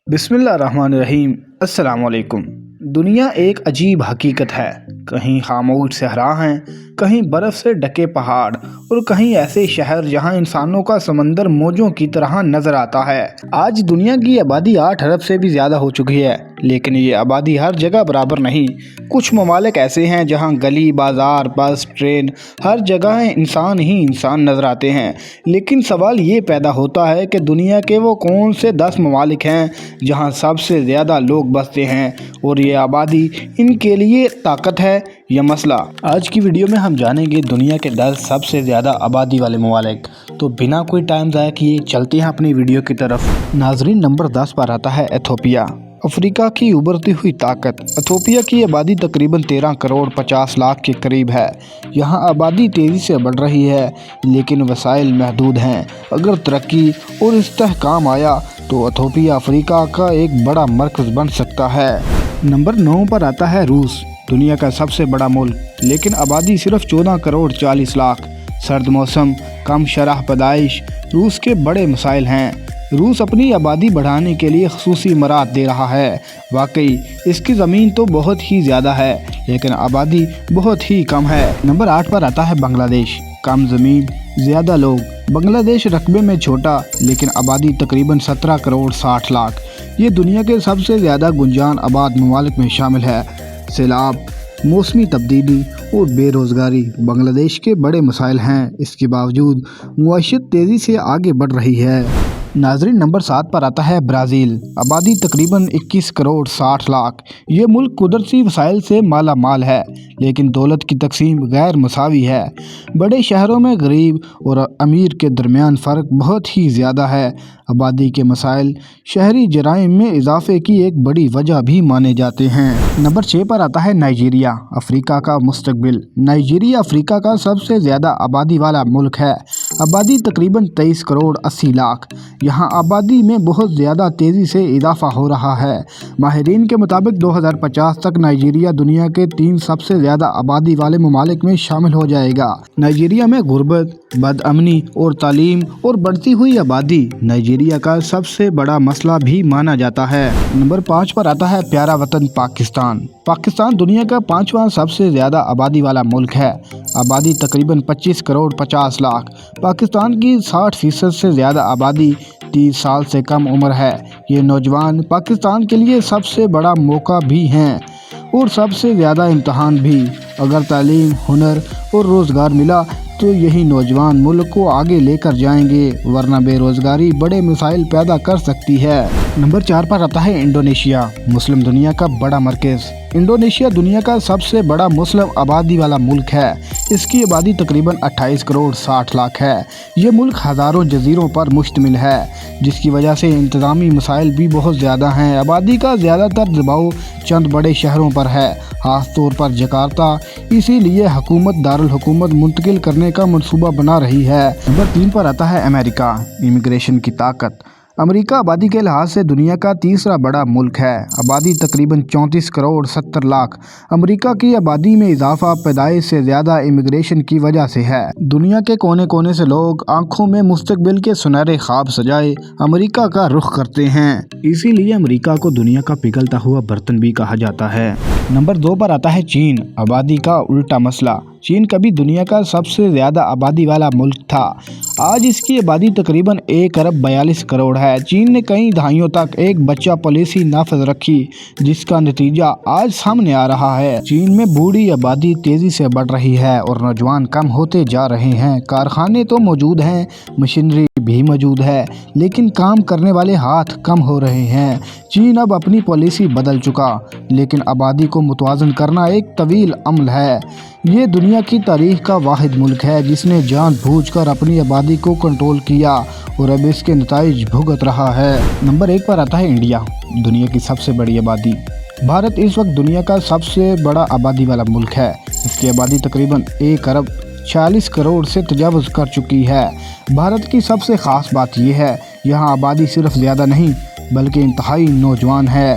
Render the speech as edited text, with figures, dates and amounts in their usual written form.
بسم اللہ الرحمن الرحیم۔ السلام علیکم۔ دنیا ایک عجیب حقیقت ہے، کہیں خاموش صحرا ہیں، کہیں برف سے ڈھکے پہاڑ اور کہیں ایسے شہر جہاں انسانوں کا سمندر موجوں کی طرح نظر آتا ہے۔ آج دنیا کی آبادی 8 ارب سے بھی زیادہ ہو چکی ہے، لیکن یہ آبادی ہر جگہ برابر نہیں۔ کچھ ممالک ایسے ہیں جہاں گلی بازار بس ٹرین ہر جگہ انسان ہی انسان نظر آتے ہیں، لیکن سوال یہ پیدا ہوتا ہے کہ دنیا کے وہ کون سے 10 ممالک ہیں جہاں سب سے زیادہ لوگ بستے ہیں، اور یہ آبادی ان کے لیے طاقت ہے یا مسئلہ۔ آج کی ویڈیو میں ہم جانیں گے دنیا کے 10 سب سے زیادہ آبادی والے ممالک۔ تو بنا کوئی ٹائم ضائع کیے چلتے ہیں اپنی ویڈیو کی طرف۔ ناظرین، نمبر 10 پر آتا ہے ایتھوپیا، افریقہ کی ابھرتی ہوئی طاقت۔ ایتھوپیا کی آبادی تقریباً 13 کروڑ 50 لاکھ کے قریب ہے۔ یہاں آبادی تیزی سے بڑھ رہی ہے، لیکن وسائل محدود ہیں۔ اگر ترقی اور استحکام آیا تو ایتھوپیا افریقہ کا ایک بڑا مرکز بن سکتا ہے۔ نمبر 9 پر آتا ہے روس، دنیا کا سب سے بڑا ملک، لیکن آبادی صرف 14 کروڑ 40 لاکھ۔ سرد موسم، کم شرح پیدائش روس کے بڑے مسائل ہیں۔ روس اپنی آبادی بڑھانے کے لیے خصوصی امارات دے رہا ہے۔ واقعی اس کی زمین تو بہت ہی زیادہ ہے، لیکن آبادی بہت ہی کم ہے۔ نمبر 8 پر آتا ہے بنگلہ دیش، کم زمین زیادہ لوگ۔ بنگلہ دیش رقبے میں چھوٹا، لیکن آبادی تقریباً 17 کروڑ 60 لاکھ۔ یہ دنیا کے سب سے زیادہ گنجان آباد ممالک میں شامل ہے۔ سیلاب، موسمی تبدیلی اور بے روزگاری بنگلہ دیش کے بڑے مسائل ہیں۔ اس کے باوجود معیشت تیزی سے آگے بڑھ رہی ہے۔ ناظرین، نمبر 7 پر آتا ہے برازیل، آبادی تقریباً 21 کروڑ 60 لاکھ۔ یہ ملک قدرتی وسائل سے مالا مال ہے، لیکن دولت کی تقسیم غیر مساوی ہے۔ بڑے شہروں میں غریب اور امیر کے درمیان فرق بہت ہی زیادہ ہے۔ آبادی کے مسائل شہری جرائم میں اضافے کی ایک بڑی وجہ بھی مانے جاتے ہیں۔ نمبر 6 پر آتا ہے نائجیریا، افریقہ کا مستقبل۔ نائجیریا افریقہ کا سب سے زیادہ آبادی والا ملک ہے۔ آبادی تقریباً 23 کروڑ 80 لاکھ۔ یہاں آبادی میں بہت زیادہ تیزی سے اضافہ ہو رہا ہے۔ ماہرین کے مطابق 2050 تک نائجیریا دنیا کے 3 سب سے زیادہ آبادی والے ممالک میں شامل ہو جائے گا۔ نائجیریا میں غربت، بد امنی اور تعلیم اور بڑھتی ہوئی آبادی نائجیریا کا سب سے بڑا مسئلہ بھی مانا جاتا ہے۔ نمبر 5 پر آتا ہے پیارا وطن پاکستان۔ پاکستان دنیا کا 5واں سب سے زیادہ آبادی والا ملک ہے۔ آبادی تقریباً 25 کروڑ 50 لاکھ۔ پاکستان کی 60% سے زیادہ آبادی 30 سال سے کم عمر ہے۔ یہ نوجوان پاکستان کے لیے سب سے بڑا موقع بھی ہیں اور سب سے زیادہ امتحان بھی۔ اگر تعلیم، ہنر اور روزگار ملا تو یہی نوجوان ملک کو آگے لے کر جائیں گے، ورنہ بے روزگاری بڑے مسائل پیدا کر سکتی ہے۔ نمبر 4 پر آتا ہے انڈونیشیا، مسلم دنیا کا بڑا مرکز۔ انڈونیشیا دنیا کا سب سے بڑا مسلم آبادی والا ملک ہے۔ اس کی آبادی تقریباً 28 کروڑ 60 لاکھ ہے۔ یہ ملک ہزاروں جزیروں پر مشتمل ہے، جس کی وجہ سے انتظامی مسائل بھی بہت زیادہ ہیں۔ آبادی کا زیادہ تر دباؤ چند بڑے شہروں پر ہے، خاص طور پر جکارتہ، اسی لیے حکومت دارالحکومت منتقل کرنے کا منصوبہ بنا رہی ہے۔ نمبر 3 پر آتا ہے امریکہ، امیگریشن کی طاقت۔ امریکہ آبادی کے لحاظ سے دنیا کا تیسرا بڑا ملک ہے۔ آبادی تقریباً 34 کروڑ 70 لاکھ۔ امریکہ کی آبادی میں اضافہ پیدائش سے زیادہ امیگریشن کی وجہ سے ہے۔ دنیا کے کونے کونے سے لوگ آنکھوں میں مستقبل کے سنہرے خواب سجائے امریکہ کا رخ کرتے ہیں، اسی لیے امریکہ کو دنیا کا پگھلتا ہوا برتن بھی کہا جاتا ہے۔ نمبر 2 پر آتا ہے چین، آبادی کا الٹا مسئلہ۔ چین کبھی دنیا کا سب سے زیادہ آبادی والا ملک تھا۔ آج اس کی آبادی تقریباً 1 ارب 42 کروڑ ہے۔ چین نے کئی دہائیوں تک ایک بچہ پالیسی نافذ رکھی، جس کا نتیجہ آج سامنے آ رہا ہے۔ چین میں بوڑھی آبادی تیزی سے بڑھ رہی ہے اور نوجوان کم ہوتے جا رہے ہیں۔ کارخانے تو موجود ہیں، مشینری بھی موجود ہے، لیکن کام کرنے والے ہاتھ کم ہو رہے ہیں۔ چین اب اپنی پالیسی بدل چکا، لیکن آبادی کو متوازن کرنا ایک طویل عمل ہے۔ یہ دنیا کی تاریخ کا واحد ملک ہے جس نے جان بوجھ کر اپنی آبادی کو کنٹرول کیا اور اب اس کے نتائج بھگت رہا ہے۔ نمبر 1 پر آتا ہے انڈیا، دنیا کی سب سے بڑی آبادی۔ بھارت اس وقت دنیا کا سب سے بڑا آبادی والا ملک ہے۔ اس کی آبادی تقریباً 1 ارب 46 کروڑ سے تجاوز کر چکی ہے۔ بھارت کی سب سے خاص بات یہ ہے، یہاں آبادی صرف زیادہ نہیں بلکہ انتہائی نوجوان ہے۔